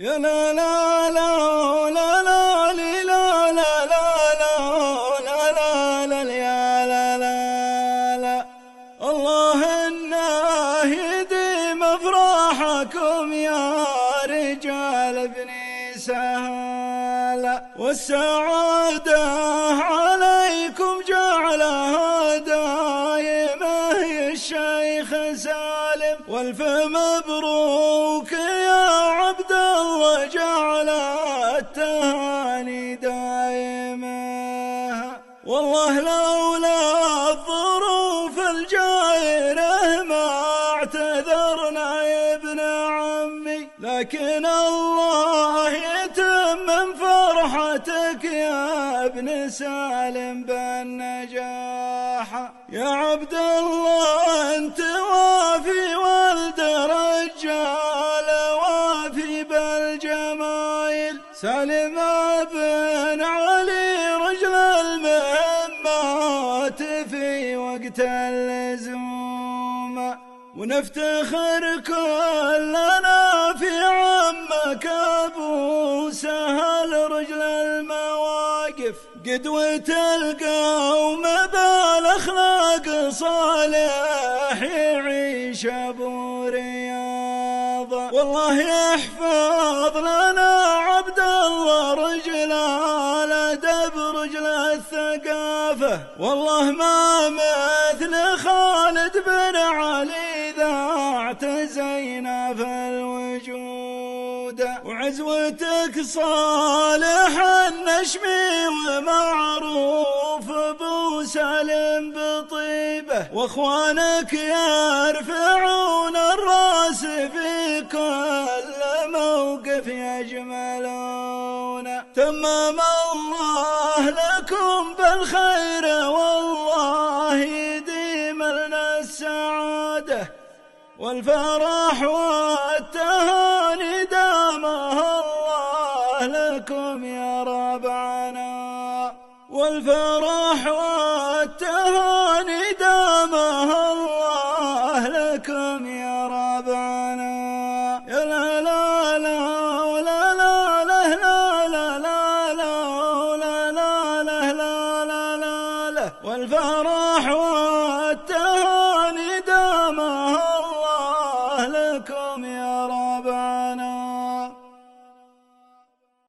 يا لا لا لا لا لا لا لا لا لا لا لا يا لا لا لا. الله إنه يديم أفراحكم يا رجال بني سهل، والسعادة عليكم جعلها دائمة يا الشيخ سالم، والف مبروك يا عبد الله جعل التهاني دائمة. والله لولا الظروف الجائرة ما اعتذرنا يا ابن عمي، لكن الله يتمم فرحتك يا ابن سالم بالنجاح. يا عبد الله انت وافي ولد رجال وافي بالجمايل، سالم بن علي رجل المهمات في وقت اللزوم، ونفتخر كلنا في عمك ابو سهل رجل المواقف، قدوة القوم بالاخلاق صالح يعيش ابو رياض. والله يحفظ لنا عبد الله رجل الادب رجل الثقافة، والله ما مثل خالد بن علي ذا اعتزينا في الوجود، وعزوتك صالح النشمي ومعروف ابو سالم بطيبه، واخوانك يرفعون الراس في كل موقف يجملون. تمم الله لكم بالخير والله يديم لنا السعاده، والفرح والتهاني دامها الله لكم يا ربعنا، والفرح والتهاني دامها الله لكم يا ربعنا. يا لا لا لا لا لا لا لا لا لا لا لا لا لا لا لا، والفرح والتهاني